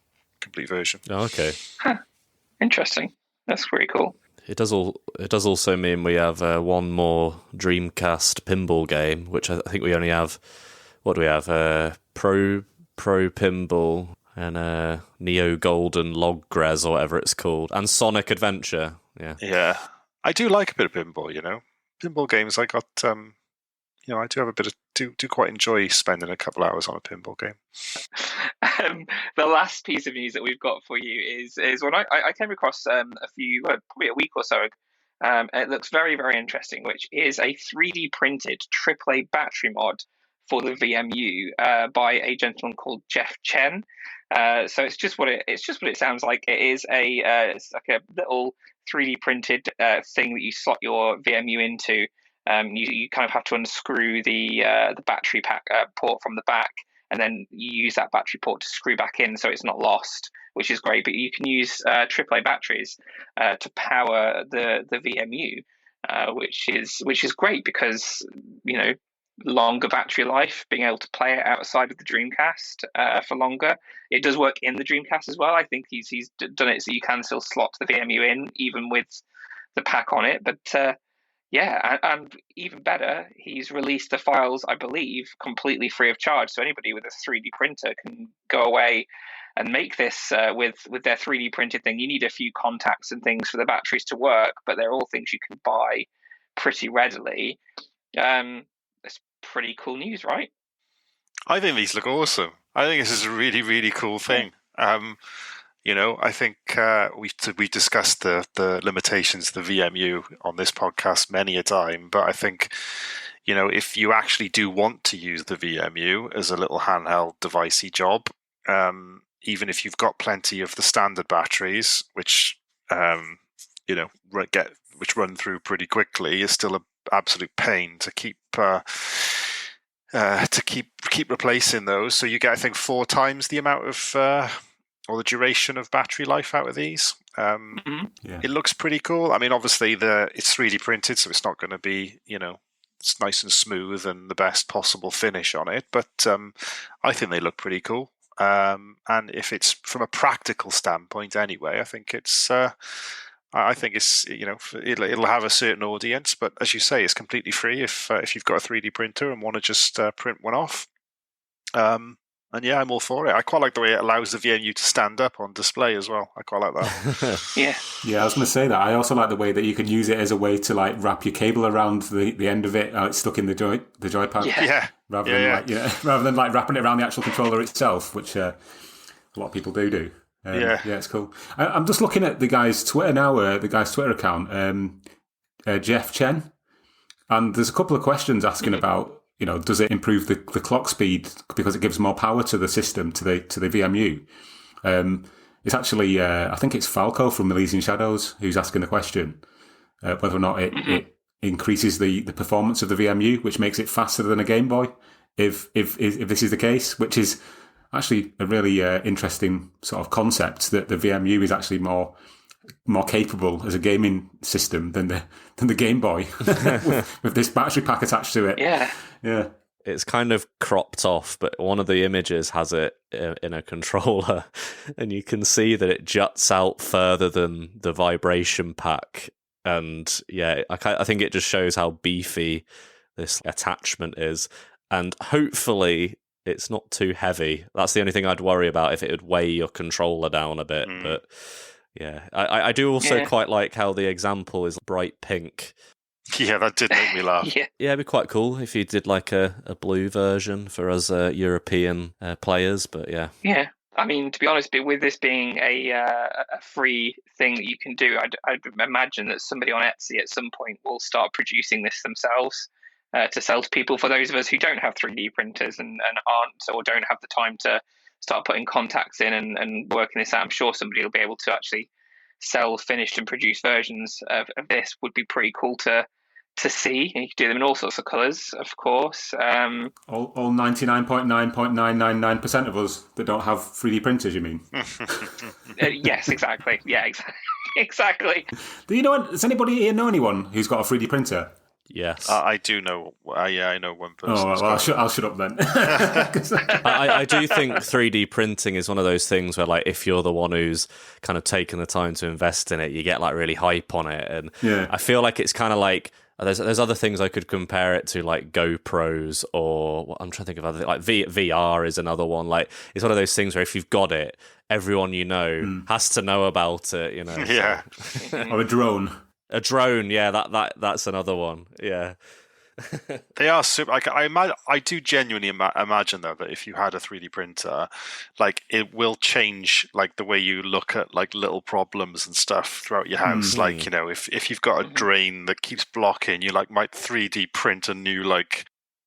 version. Oh, okay. Huh. Interesting. That's pretty cool. It does also mean we have one more Dreamcast pinball game, which I think we only have. What do we have? Pro Pinball, and Neo Golden Log-Grez or whatever it's called, and Sonic Adventure. Yeah. I do like a bit of pinball, Pinball games, I got, I do have a bit of, do quite enjoy spending a couple hours on a pinball game. The last piece of news that we've got for you is when I came across probably a week or so ago. It looks very, very interesting, which is a 3D printed AAA battery mod for the VMU by a gentleman called Jeff Chen. So it's just what it sounds like. It is it's like a little 3D printed thing that you slot your VMU into. You kind of have to unscrew the battery pack port from the back, and then you use that battery port to screw back in, so it's not lost, which is great. But you can use AAA batteries to power the VMU, which is great because longer battery life, being able to play it outside of the Dreamcast for longer. It does work in the Dreamcast as well. I think he's done it so you can still slot the VMU in even with the pack on it. But and even better, he's released the files, I believe, completely free of charge. So anybody with a 3D printer can go away and make this with their 3D printed thing. You need a few contacts and things for the batteries to work, but they're all things you can buy pretty readily. It's pretty cool news, right? I think these look awesome. I think this is a really, really cool thing. I think we discussed the limitations of the VMU on this podcast many a time, but I think, if you actually do want to use the VMU as a little handheld devicey job, even if you've got plenty of the standard batteries, which which run through pretty quickly, is still an absolute pain to keep replacing those. So you get, I think, 4 times the amount of or the duration of battery life out of these. It looks pretty cool. I mean, obviously it's 3D printed, so it's not going to be, it's nice and smooth and the best possible finish on it. But I think they look pretty cool. And if it's from a practical standpoint, anyway, I think it's it'll have a certain audience. But as you say, it's completely free if you've got a 3D printer and want to just print one off. And yeah, I'm all for it. I quite like the way it allows the VMU to stand up on display as well. I quite like that. Yeah, I was going to say that. I also like the way that you can use it as a way to wrap your cable around the end of it. It's stuck in the joypad. Yeah. Rather than wrapping it around the actual controller itself, which a lot of people do. Yeah, it's cool. I'm just looking at the guy's Twitter now. The guy's Twitter account, Jeff Chen, and there's a couple of questions asking about. Does it improve the clock speed because it gives more power to the system, to the VMU? It's actually, I think it's Falco from Elysian Shadows who's asking the question, whether or not it increases the performance of the VMU, which makes it faster than a Game Boy, if this is the case, which is actually a really interesting sort of concept, that the VMU is actually more capable as a gaming system than the Game Boy with this battery pack attached to it. Yeah. It's kind of cropped off, but one of the images has it in a controller, and you can see that it juts out further than the vibration pack. And yeah, I think it just shows how beefy this attachment is. And hopefully it's not too heavy. That's the only thing I'd worry about, if it would weigh your controller down a bit. But yeah, I do also quite like how the example is bright pink. Yeah, that did make me laugh. Yeah, it'd be quite cool if you did like a blue version for us European players, but yeah. Yeah, I mean, to be honest, with this being a free thing that you can do, I'd imagine that somebody on Etsy at some point will start producing this themselves to sell to people. For those of us who don't have 3D printers and aren't, or don't have the time to start putting contacts in and working this out, I'm sure somebody will be able to actually sell finished and produced versions of this. Would be pretty cool to see. You can do them in all sorts of colours, of course. All 99.999% of us that don't have 3D printers, you mean? Yes, exactly. Yeah, exactly. Does anybody here know anyone who's got a 3D printer? Yes. I do know. I know one person. Oh, well, I'll shut up then. I do think 3D printing is one of those things where, like, if you're the one who's kind of taken the time to invest in it, you get like really hype on it. And I feel like it's kind of like There's other things I could compare it to, like GoPros, or I'm trying to think of other things, like VR is another one. Like, it's one of those things where if you've got it, everyone you know has to know about it. You know, Yeah. Or a drone. A drone, yeah, that's another one. Yeah. They are super. Like, I do genuinely imagine though that if you had a 3D printer, like it will change like the way you look at like little problems and stuff throughout your house. Like, you know, if you've got a drain that keeps blocking, you like might 3D print a new like,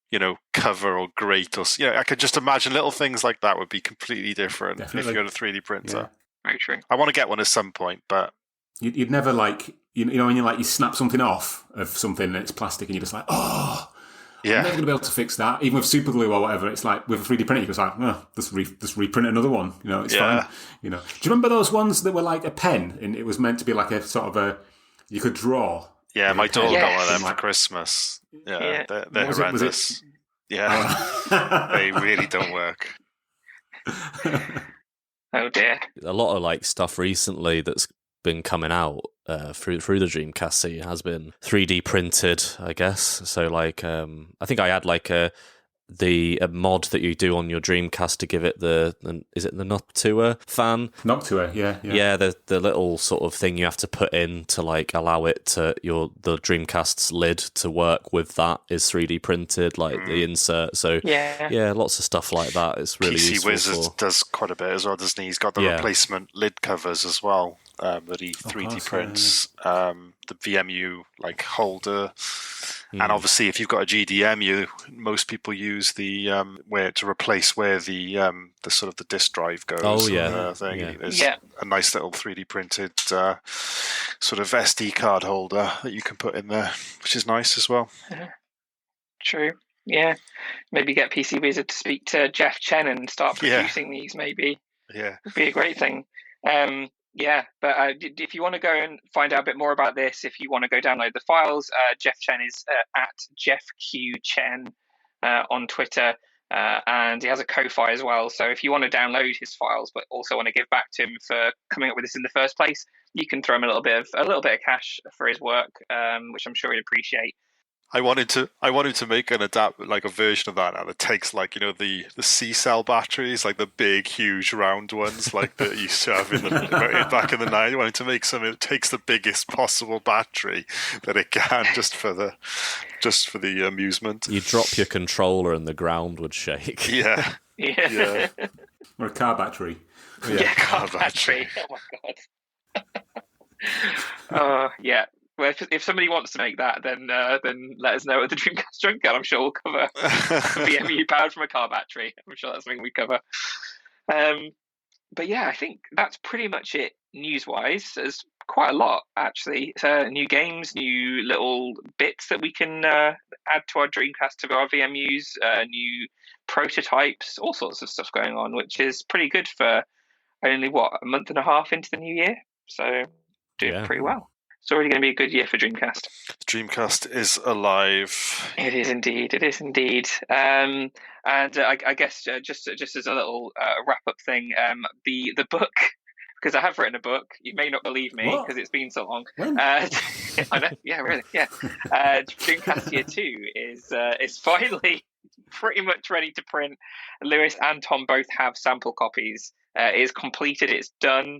you know, cover or grate or I could just imagine little things like that would be completely different if you had a 3D printer. Yeah. Very true. I want to get one at some point, but you'd never like. You know, when you snap something off of something and it's plastic and you're just like, oh, I'm never going to be able to fix that. Even with super glue or whatever, it's like with a 3D printer, you're just like, oh, just reprint another one. You know, it's fine. You know, do you remember those ones that were like a pen and it was meant to be like a sort of you could draw? Yeah, my daughter got one of them for Christmas. Yeah. They're horrendous. Yeah, they really don't work. Oh dear. A lot of like stuff recently that's been coming out through the Dreamcast scene has been 3D printed, I guess. So like I think I had like a mod that you do on your Dreamcast to give it is it the Noctua fan? Noctua, yeah. Yeah, the little sort of thing you have to put in to like allow it to the Dreamcast's lid to work with that is 3D printed, like the insert. So yeah, lots of stuff like that. It's really PC useful. Wizard does quite a bit as well, doesn't he? He's got the replacement lid covers as well. That he 3D prints, the VMU like holder, and obviously if you've got a GDM, most people use the where to replace where the sort of the disk drive goes. Oh yeah, There's a nice little 3D printed sort of SD card holder that you can put in there, which is nice as well. True. Yeah, maybe get PC Wizard to speak to Jeff Chen and start producing these. Maybe would be a great thing. Yeah, but if you want to go and find out a bit more about this, if you want to go download the files, Jeff Chen is at JeffQChen on Twitter, and he has a Ko-Fi as well. So if you want to download his files, but also want to give back to him for coming up with this in the first place, you can throw him a little bit of cash for his work, which I'm sure he'd appreciate. I wanted to make an like a version of that now that takes like, you know, the C-cell batteries, like the big huge round ones like that you used to have back in the 90s. I wanted to make something that takes the biggest possible battery that it can just for the amusement. You drop your controller and the ground would shake. Yeah. Or a car battery. Yeah, car battery. Oh my god. Yeah. Well, if somebody wants to make that, then let us know at the Dreamcast Junkyard. I'm sure we'll cover VMU powered from a car battery. I'm sure that's something we cover. But yeah, I think that's pretty much it news-wise. There's quite a lot, actually. New games, new little bits that we can add to our Dreamcast, to our VMUs, new prototypes, all sorts of stuff going on, which is pretty good for only, a month and a half into the new year. So doing pretty well. It's already going to be a good year for Dreamcast. The Dreamcast is alive. It is indeed. And I guess just as a little wrap-up thing, the book, because I have written a book. You may not believe me because it's been so long. I know. Yeah, really. Yeah. Dreamcast Year 2 is finally pretty much ready to print. Lewis and Tom both have sample copies. It is completed. It's done.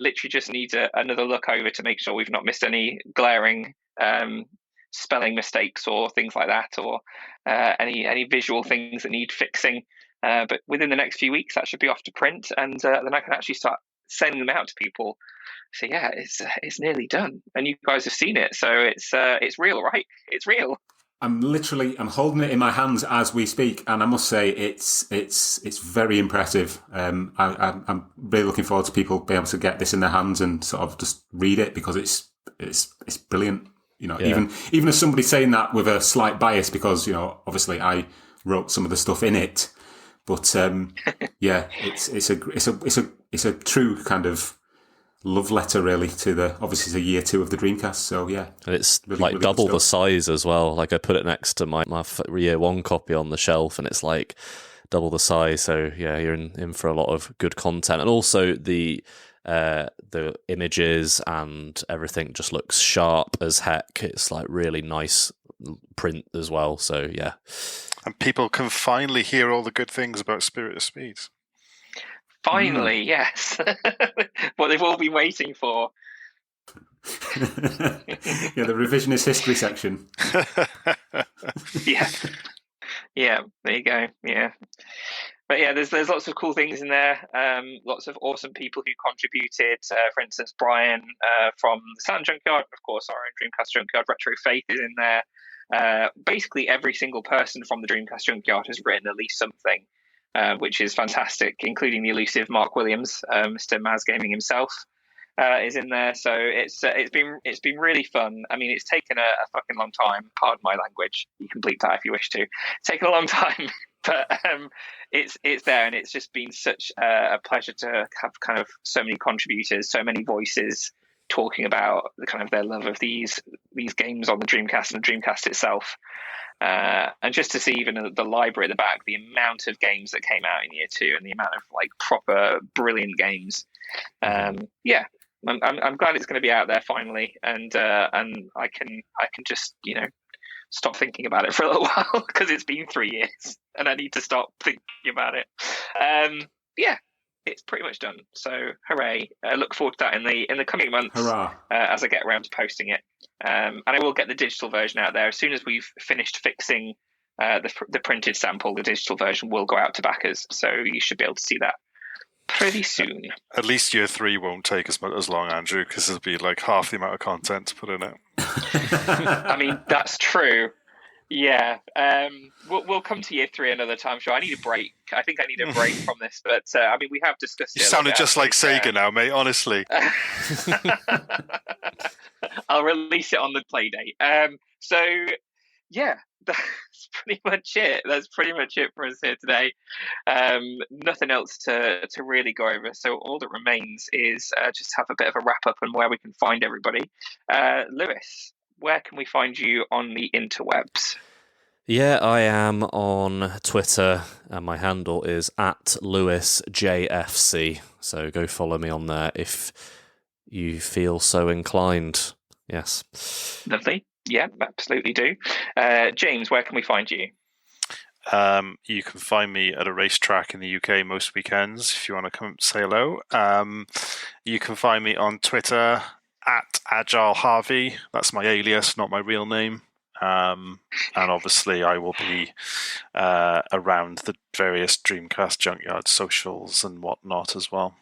Literally just needs another look over to make sure we've not missed any glaring spelling mistakes or things like that, or any visual things that need fixing. But within the next few weeks, that should be off to print, and then I can actually start sending them out to people. So yeah, it's nearly done, and you guys have seen it, so it's real, right? It's real. I'm holding it in my hands as we speak, and I must say it's very impressive. I'm really looking forward to people being able to get this in their hands and sort of just read it, because it's brilliant. You know, even as somebody saying that with a slight bias, because, you know, obviously I wrote some of the stuff in it, but yeah, it's a true kind of love letter, really, to obviously the year 2 of the Dreamcast. So yeah, and it's really, like really double the size as well. Like I put it next to my year 1 copy on the shelf, and it's like double the size. So yeah, you're in for a lot of good content. And also the The images and everything just looks sharp as heck. It's like really nice print as well. So yeah. And people can finally hear all the good things about Spirit of Speed. Finally, yes. What they've all been waiting for. Yeah, the revisionist history section. Yeah, there you go. Yeah. But yeah, there's lots of cool things in there. Lots of awesome people who contributed. For instance, Brian from the Sound Junkyard, of course, our own Dreamcast Junkyard. Retro Faith is in there. Basically, every single person from the Dreamcast Junkyard has written at least something, which is fantastic, including the elusive Mark Williams, Mr. Maz Gaming himself. Is in there, so it's been really fun. I mean, it's taken a fucking long time. Pardon my language. You can bleep that if you wish to. It's taken a long time, but it's there, and it's just been such a pleasure to have kind of so many contributors, so many voices talking about the kind of their love of these games on the Dreamcast and the Dreamcast itself. And just to see even the library at the back, the amount of games that came out in year 2 and the amount of like proper brilliant games. Yeah. I'm glad it's going to be out there finally, and I can just stop thinking about it for a little while because it's been 3 years and I need to stop thinking about it. Yeah, it's pretty much done. So hooray! I look forward to that in the coming months. Hurrah! As I get around to posting it, and I will get the digital version out there as soon as we've finished fixing the printed sample. The digital version will go out to backers, so you should be able to see that pretty soon. At least year 3 won't take as long, Andrew, because it'll be like half the amount of content to put in it. I mean, that's true. Yeah. We'll come to year 3 another time, sure. I need a break. I think I need a break from this, but I mean, we have discussed it. You sounded just like Sega now, mate, honestly. I'll release it on the play date. So, yeah. That's pretty much it. That's pretty much it for us here today. Nothing else to really go over. So all that remains is just have a bit of a wrap up on where we can find everybody. Lewis, where can we find you on the interwebs? Yeah, I am on Twitter, and my handle is @LewisJFC. So go follow me on there if you feel so inclined. Yes. Lovely. Yeah, absolutely do. James, where can we find you? You can find me at a racetrack in the UK most weekends if you want to come say hello. You can find me on Twitter @AgileHarvey. That's my alias, not my real name. And obviously I will be around the various Dreamcast Junkyard socials and whatnot as well.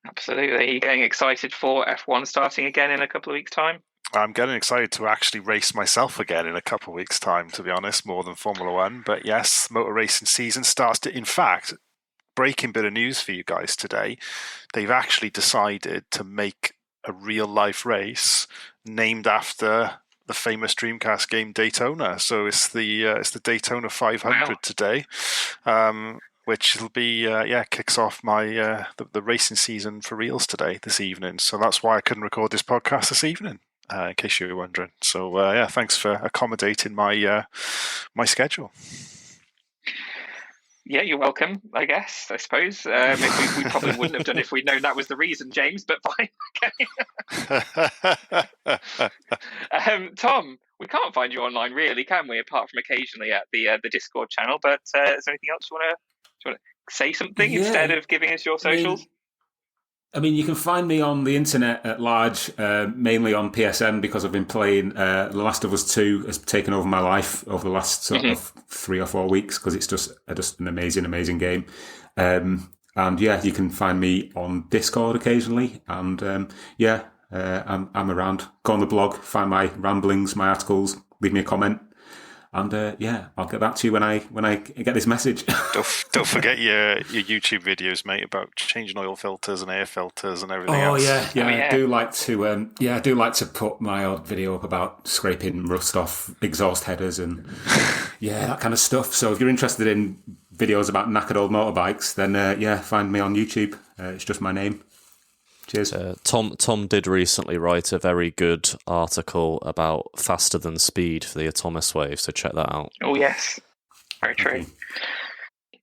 Absolutely. Are you getting excited for F1 starting again in a couple of weeks' time? I'm getting excited to actually race myself again in a couple of weeks' time, to be honest, more than Formula One. But yes, motor racing season starts to, in fact, breaking bit of news for you guys today. They've actually decided to make a real-life race named after the famous Dreamcast game Daytona. So it's the Daytona 500 today, which will be kicks off my the racing season for reals this evening. So that's why I couldn't record this podcast this evening. In case you were wondering. So, thanks for accommodating my my schedule. Yeah, you're welcome, I guess, I suppose. We probably wouldn't have done it if we'd known that was the reason, James, but fine. Okay. Tom, we can't find you online, really, can we, apart from occasionally at the Discord channel, but is there anything else you want to say something instead of giving us your socials? I mean, you can find me on the internet at large, mainly on PSN, because I've been playing The Last of Us 2 has taken over my life over the last sort of 3 or 4 weeks, because it's just an amazing, amazing game. And yeah, you can find me on Discord occasionally. And I'm around. Go on the blog, find my ramblings, my articles, leave me a comment. And I'll get back to you when I get this message. Don't forget your YouTube videos, mate, about changing oil filters and air filters and everything else. I do like to put my old video up about scraping rust off exhaust headers and that kind of stuff. So if you're interested in videos about knackered old motorbikes, then find me on YouTube. It's just my name. Cheers. Tom did recently write a very good article about faster than speed for the Atomiswave, so check that out. Oh, yes. Very true.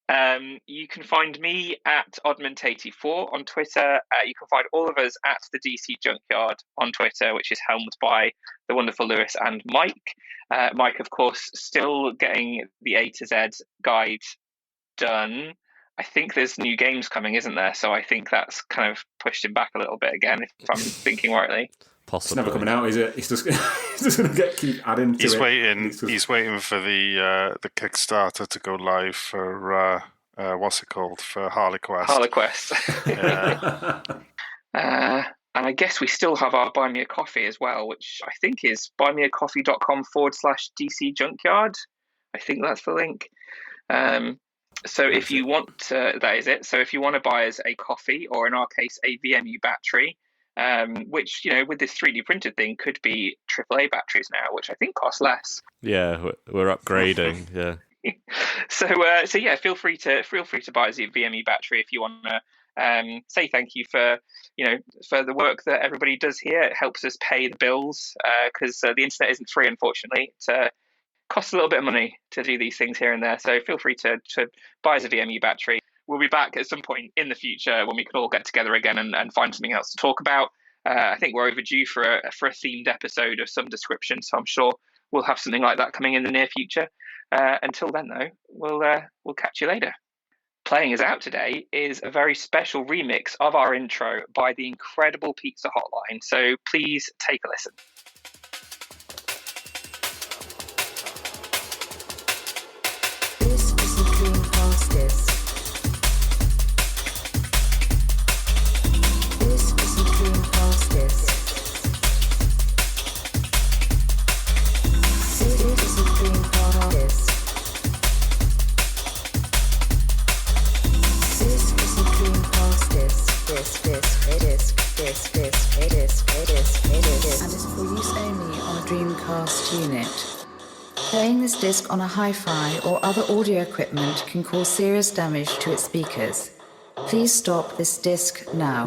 You can find me at Oddment84 on Twitter. You can find all of us at the DC Junkyard on Twitter, which is helmed by the wonderful Lewis and Mike. Mike, of course, still getting the A to Z guide done. I think there's new games coming, isn't there? So I think that's kind of pushed him back a little bit again, if I'm thinking rightly. It's Possibly. never coming out, is it? It's just going to keep adding to He's it. waiting. Just... He's waiting for the Kickstarter to go live for what's it called, for Harlequest. Harlequest. Yeah. And I guess we still have our Buy Me a Coffee as well, which I think is buymeacoffee.com/DC Junkyard. I think that's the link. So if you want to, that is it. So if you want to buy us a coffee, or in our case, a VMU battery, which, you know, with this 3D printed thing could be AAA batteries now, which I think cost less. Yeah, we're upgrading. Yeah. So yeah, feel free to buy us a VMU battery if you want to say thank you for the work that everybody does here. It helps us pay the bills because the internet isn't free, unfortunately. It costs a little bit of money to do these things here and there. So feel free to buy us a VMU battery. We'll be back at some point in the future when we can all get together again and find something else to talk about. I think we're overdue for a themed episode of some description, so I'm sure we'll have something like that coming in the near future. Until then, though, we'll catch you later. Playing us out today is a very special remix of our intro by the incredible Pizza Hotline. So please take a listen. This is the Dreamcast disc. This is the Dreamcast disc. This is the Dreamcast disc. This is the Dreamcast disc. And is for use only on a Dreamcast unit. Playing this disc on a hi-fi or other audio equipment can cause serious damage to its speakers. Please stop this disc now.